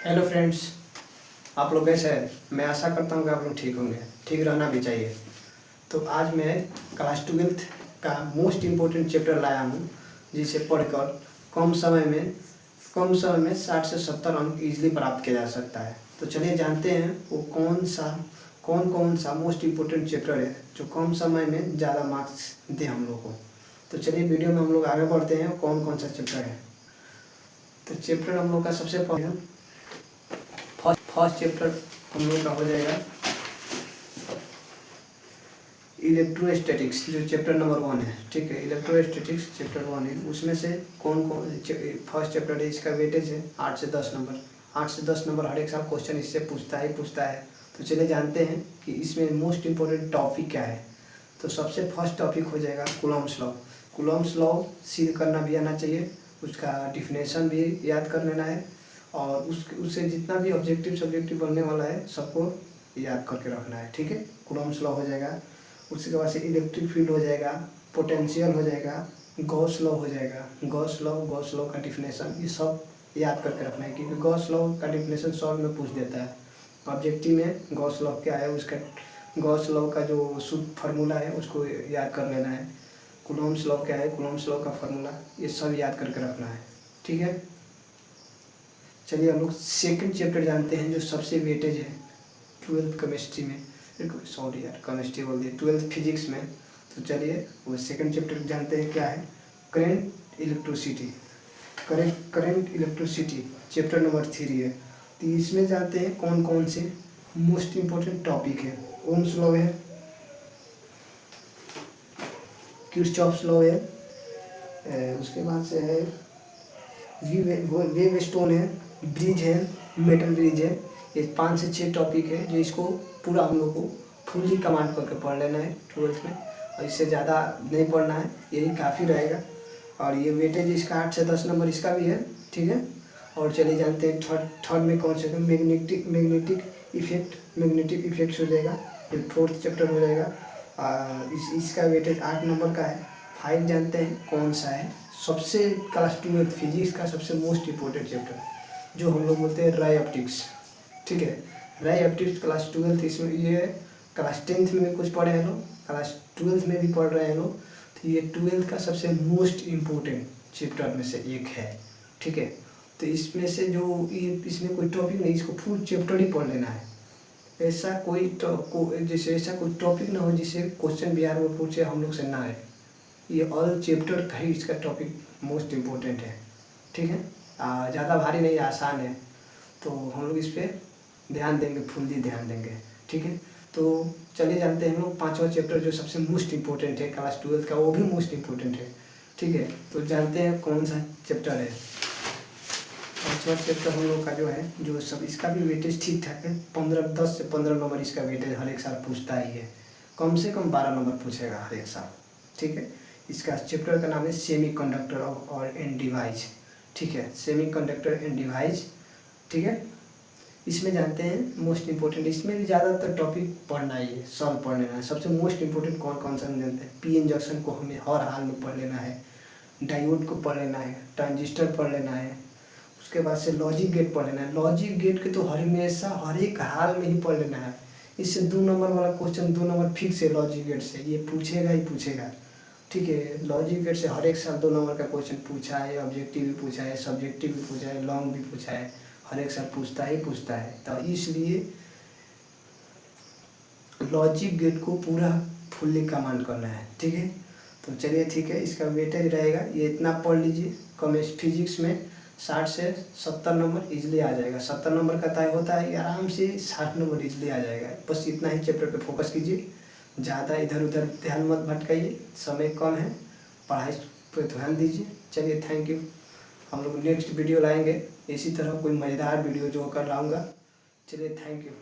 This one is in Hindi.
हेलो फ्रेंड्स, आप लोग कैसे हैं। मैं आशा करता हूँ कि आप लोग ठीक होंगे, ठीक रहना भी चाहिए। तो आज मैं क्लास 12th का मोस्ट इम्पोर्टेंट चैप्टर लाया हूँ, जिसे पढ़कर कम समय में 60 से 70 अंक ईजिली प्राप्त किया जा सकता है। तो चलिए जानते हैं वो कौन सा मोस्ट इम्पोर्टेंट चैप्टर है जो कम समय में ज़्यादा मार्क्स दे हम लोग को। तो चलिए वीडियो में हम लोग आगे बढ़ते हैं कौन कौन सा चैप्टर है। तो चैप्टर हम लोग का सबसे पहले फर्स्ट चैप्टर हम लोग का हो जाएगा इलेक्ट्रोस्टैटिक्स, जो चैप्टर नंबर 1 है। ठीक है, इलेक्ट्रोस्टैटिक्स चैप्टर 1 है। उसमें से कौन फर्स्ट चैप्टर है, इसका वेटेज है 8 से 10 नंबर। 8 से 10 नंबर हर एक साल क्वेश्चन इससे पूछता है। तो चलिए जानते हैं कि इसमें मोस्ट इम्पोर्टेंट टॉपिक क्या है। तो सबसे फर्स्ट टॉपिक हो जाएगा Coulomb's law. Coulomb's law seal करना भी आना चाहिए, उसका डिफिनेशन भी याद कर लेना है, और उससे जितना भी सब्जेक्टिव बनने वाला है सबको याद करके रखना है। ठीक है, कूलम्ब्स लॉ हो जाएगा। उसके बाद से इलेक्ट्रिक फील्ड हो जाएगा, पोटेंशियल हो जाएगा, गॉस लॉ हो जाएगा। गॉस लॉ का डिफिनेशन ये सब याद करके रखना है, क्योंकि गॉस लॉ का डिफिनेशन सॉल्व में पूछ देता है। ऑब्जेक्टिव में गॉस लॉ क्या है, उसका गॉस लॉ का जो शुद्ध फार्मूला है उसको याद कर लेना है। कूलम्ब्स लॉ क्या है, कूलम्ब्स लॉ का फार्मूला, ये सब याद करके रखना है। ठीक है, चलिए हम लोग सेकंड चैप्टर जानते हैं जो सबसे वेटेज है 12th केमिस्ट्री में, केमिस्ट्री बोल दिया, 12th फिजिक्स में। तो चलिए वो सेकंड चैप्टर जानते हैं क्या है, करंट इलेक्ट्रिसिटी चैप्टर नंबर 3 है। तो इसमें जानते हैं कौन कौन से मोस्ट इम्पोर्टेंट टॉपिक है। ओम्स लॉ है, किरचॉफ्स लॉ है, उसके बाद से है वेव स्टोन है, ब्रिज है, मेटल ब्रिज है। ये 5 से 6 टॉपिक है जो इसको पूरा हम लोग को फुल्ली कमांड करके पढ़ लेना है 12th में, और इससे ज़्यादा नहीं पढ़ना है, यही काफ़ी रहेगा। और ये वेटेज इसका 8 से 10 नंबर इसका भी है। ठीक है, और चलिए जानते हैं थर्ड में कौन से मैग्नेटिक इफेक्ट्स हो जाएगा, ये 4th चैप्टर हो जाएगा। इसका वेटेज 8 नंबर का है। 5 जानते हैं कौन सा है, सबसे क्लास 12 फिजिक्स का सबसे मोस्ट इम्पोर्टेंट चैप्टर जो हम लोग बोलते हैं रे ऑप्टिक्स। ठीक है, रे ऑप्टिक्स क्लास 12 इसमें ये क्लास 10th में भी कुछ पढ़े हैं लोग, क्लास 12th में भी पढ़ रहे हैं लोग। तो ये 12th का सबसे मोस्ट इम्पोर्टेंट चैप्टर में से एक है। ठीक है, तो इसमें से इसमें कोई टॉपिक नहीं, इसको फुल चैप्टर ही पढ़ लेना है। ऐसा कोई टॉपिक ना हो जिसे क्वेश्चन बिहार में पूछे हम लोग से ना आए। ये ऑल चैप्टर का ही इसका टॉपिक मोस्ट इम्पोर्टेंट है। ठीक है, ज़्यादा भारी नहीं, आसान है। तो हम लोग इस पर ध्यान देंगे, फुल्ली ध्यान देंगे। ठीक है, तो चलिए जानते हैं हम लोग 5वां चैप्टर जो सबसे मोस्ट इम्पोर्टेंट है क्लास 12th का, वो भी मोस्ट इम्पोर्टेंट है। ठीक है, तो जानते हैं कौन सा चैप्टर है। 5वां चैप्टर हम लोग का जो है, जो सब इसका भी वेटेज ठीक ठाक है, 10 से 15 नंबर इसका वेटेज हर एक साल पूछता ही है। कम से कम 12 नंबर पूछेगा हर एक साल। ठीक है, इसका चैप्टर का नाम है सेमीकंडक्टर और एंड डिवाइस। ठीक है, सेमीकंडक्टर एंड डिवाइस। ठीक है, इसमें जानते हैं मोस्ट इम्पोर्टेंट, इसमें भी ज़्यादातर टॉपिक पढ़ना ही है, सॉल्व पढ़ लेना है। सबसे मोस्ट इम्पोर्टेंट कौन सा जानते हैं, पी एन जंक्शन को हमें हर हाल में पढ़ लेना है, डायोड को पढ़ लेना है, ट्रांजिस्टर पढ़ लेना है, उसके बाद से लॉजिक गेट पढ़ लेना है। लॉजिक गेट के तो हमेशा हर एक हाल में ही पढ़ लेना है। इससे 2 नंबर वाला क्वेश्चन 2 नंबर फिक्स है, लॉजिक गेट से ये पूछेगा ही पूछेगा। ठीक है, लॉजिक गेट से हर एक साल 2 नंबर का क्वेश्चन पूछा है, ऑब्जेक्टिव भी पूछा है, सब्जेक्टिव भी पूछा है, लॉन्ग भी पूछा है, हर एक साल पूछता है। तो इसलिए लॉजिक गेट को पूरा फुल्ली कमांड करना है। ठीक है, तो चलिए ठीक है, इसका वेटेज रहेगा, ये इतना पढ़ लीजिए। फिजिक्स में 60 से 70 नंबर इजली आ जाएगा। 70 नंबर का तय होता है, आराम से 60 नंबर इजली आ जाएगा। बस इतना ही चैप्टर पे फोकस कीजिए, ज़्यादा इधर उधर ध्यान मत भटकाइए, समय कम है, पढ़ाई पे ध्यान दीजिए। चलिए थैंक यू, हम लोग नेक्स्ट वीडियो लाएंगे इसी तरह कोई मज़ेदार वीडियो जो कर लाऊँगा। चलिए थैंक यू।